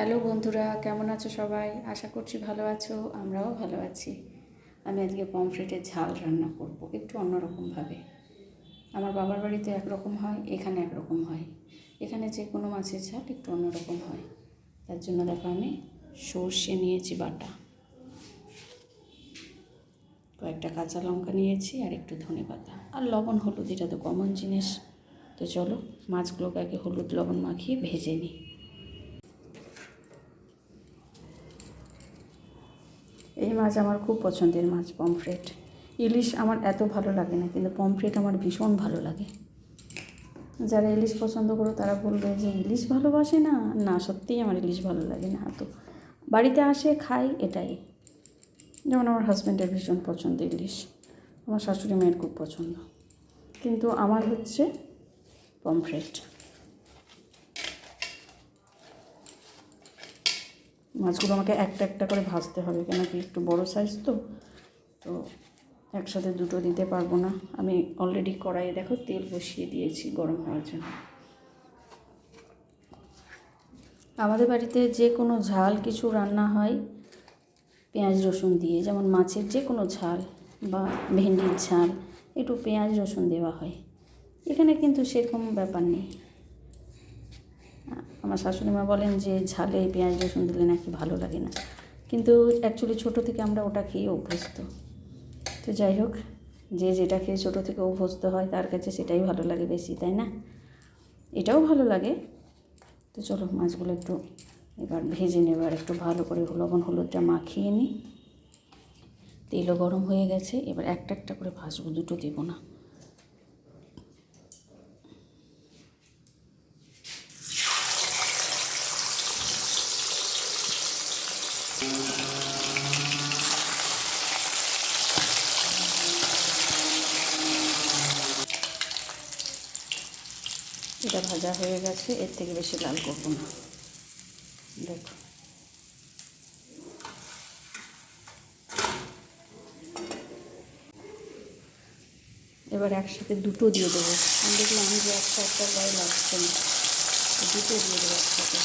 Hello বন্ধুরা, কেমন আছো সবাই? আশা করছি ভালো আছো। আমরাও ভালো আছি। আমি আজকে পমফ্রেটের ঝাল রান্না করব, একটু অন্যরকমভাবে। আমার বাবার বাড়িতে একরকম হয়, এখানে একরকম হয়। এখানে যে কোনো মাছের ঝাল একটু অন্যরকম হয়। তার জন্য দেখো আমি সর্ষে নিয়েছি বাটা, কয়েকটা কাঁচা লঙ্কা নিয়েছি আর একটু ধনেপাতা আর লবণ হলুদ, এটা তো কমন জিনিস। তো চলো মাছগুলোকে আগে হলুদ লবণ মাখিয়ে ভেজে নিই। এই মাছ আমার খুব পছন্দের মাছ, পমফ্রেট। ইলিশ আমার এত ভালো লাগে না, কিন্তু পমফ্রেট আমার ভীষণ ভালো লাগে। যারা ইলিশ পছন্দ করো তারা বলবে যে ইলিশ ভালোবাসে না। না, সত্যিই আমার ইলিশ ভালো লাগে না। তো বাড়িতে আসে খাই, এটাই। যেমন আমার হাজব্যান্ডের ভীষণ পছন্দ ইলিশ, আমার শাশুড়ি মেয়ের খুব পছন্দ, কিন্তু আমার হচ্ছে পমফ্রেট। মাছগুলো আমাকে একটা একটা করে ভাজতে হবে, কেন কি একটু বড় সাইজ তো একসাথে দুটো দিতে পারবো না। আমি অলরেডি কড়াইয়ে দেখো তেল বসিয়ে দিয়েছি গরম হওয়ার জন্য। আমাদের বাড়িতে যে কোনো ঝাল কিছু রান্না হয় পেঁয়াজ রসুন দিয়ে, যেমন মাছের যে কোনো ঝাল বা ভেন্ডির ঝাল একটু পেঁয়াজ রসুন দেওয়া হয়। এখানে কিন্তু সেরকম ব্যাপার নেই। আমার শাশুড়ি মা বলেন যে ঝালে পেঁয়াজ রসুন দিলে নাকি ভালো লাগে না, কিন্তু অ্যাকচুয়ালি ছোটো থেকে আমরা ওটা খেয়ে অভ্যস্ত। তো যাই হোক, যে যেটা খেয়ে ছোটো থেকে অভ্যস্ত হয় তার কাছে সেটাই ভালো লাগে বেশি, তাই না? এটাও ভালো লাগে। তো চলো মাছগুলো একটু এবার ভেজে নেব, আর একটু ভালো করে লবণ হলুদটা মাখিয়ে নিই। তেলও গরম হয়ে গেছে, এবার একটা একটা করে ভাজবো, দুটো দেবো না। এটা ভাজা হয়ে গেছে, এর থেকে বেশি লাল করবো না। দেখো এবার একসাথে দুটো দিয়ে দেবো। আমি দেখলাম যে একটা গায়ে লাগছে না, দুটো দিয়ে দেবো একসাথে।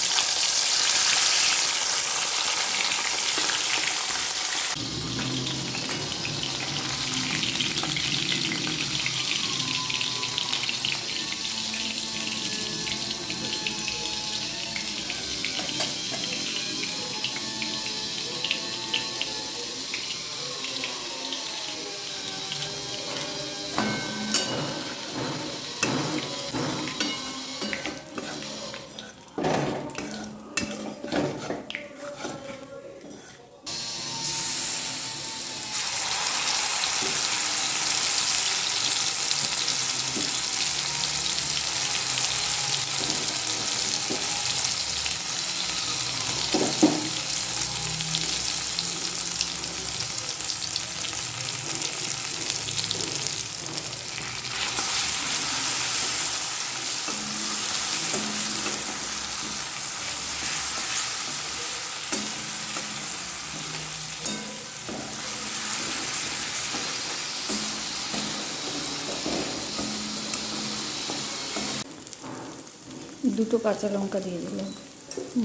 দুটো কাঁচা লঙ্কা দিয়ে দিলাম,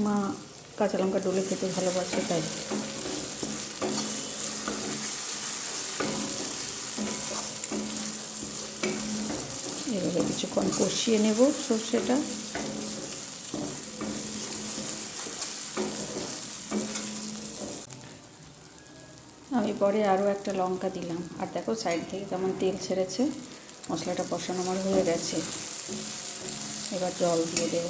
মা কাঁচা লঙ্কা ডলে খেতে ভালোবাসে তাই। এভাবে কিছুক্ষণ কষিয়ে নেব সর্ষেটা। আমি পরে আরও একটা লঙ্কা দিলাম, আর দেখো সাইড থেকে কেমন তেল ছেড়েছে। মশলাটা কষানো আমার হয়ে গেছে, এবার জল দিয়ে দেব।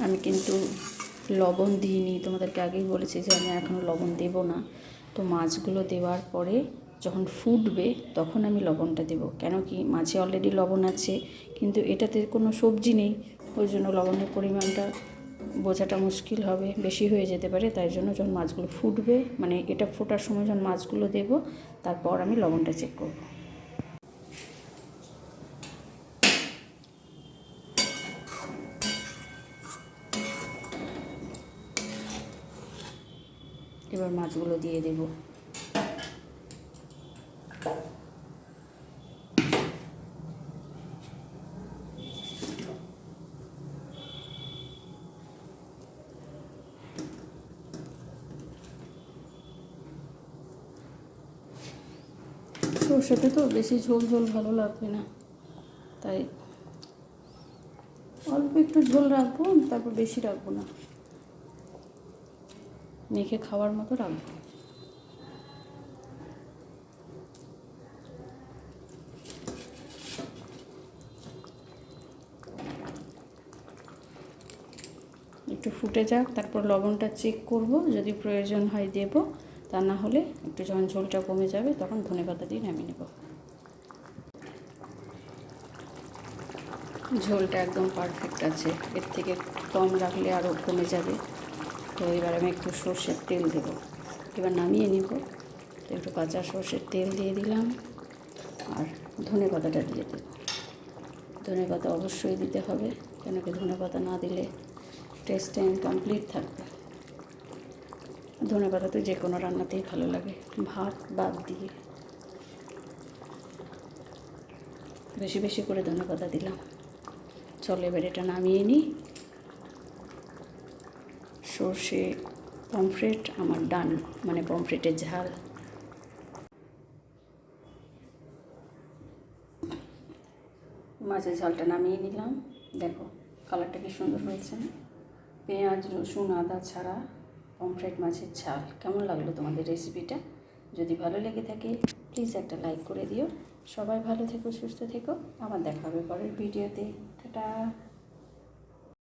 আমি কিন্তু লবণ দিইনি, তোমাদেরকে আগেই বলেছি যে আমি এখনও লবণ দেব না। তো মাছগুলো দেওয়ার পরে যখন ফুটবে তখন আমি লবণটা দেব, কেন কি মাছে অলরেডি লবণ আছে, কিন্তু এটাতে কোনো সবজি নেই, ওই জন্য লবণের পরিমাণটা বোঝাটা মুশকিল হবে, বেশি হয়ে যেতে পারে। তাই জন্য যখন মাছগুলো ফুটবে, মানে এটা ফোটার সময় যখন মাছগুলো দেব, তারপর আমি লবণটা চেক করব। এবার মাছগুলো দিয়ে দেব। সর্ষেতে তো বেশি ঝোল ঝোল ভালো লাগবে না, তাই অল্প একটু ঝোল রাখবো, তারপর বেশি রাখবো না, মেখে খাওয়ার মতো রাখবো। একটু ফুটে যাক, তারপর লবণটা চেক করব, যদি প্রয়োজন হয় দেব, তা না হলে একটু যখন ঝোলটা কমে যাবে তখন ধনেপাতা দিয়ে নামিয়ে নেব। ঝোলটা একদম পারফেক্ট আছে, এর থেকে কম রাখলে আরও কমে যাবে। তো এবার আমি একটু সর্ষের তেল দেব, এবার নামিয়ে নিব। তো একটু কাঁচা সর্ষের তেল দিয়ে দিলাম, আর ধনেপাতাটা দিয়ে দেব। ধনেপাতা অবশ্যই দিতে হবে, কেন কি ধনেপাতা না দিলে টেস্টটা ইনকমপ্লিট থাকবে। ধনেপাতা তো যে কোনো রান্নাতেই ভালো লাগে, ভাত বাদ দিয়ে। বেশি বেশি করে ধনেপাতা দিলাম। চলো এবার এটা নামিয়ে নিই। সর্ষে পমফ্রেট আমার ডান, মানে পমফ্রেটের ঝাল। মাছের ঝালটা নামিয়ে নিলাম, দেখো কালারটা কি সুন্দর হয়েছে না? পেঁয়াজ রসুন আদা ছাড়া পমফ্রেট মাছের ঝাল। কেমন লাগলো তোমাদের রেসিপিটা? যদি ভালো লেগে থাকে প্লিজ একটা লাইক করে দিও। সবাই ভালো থেকো, সুস্থ থেকো, আবার দেখা হবে পরের ভিডিওতে। টাটা।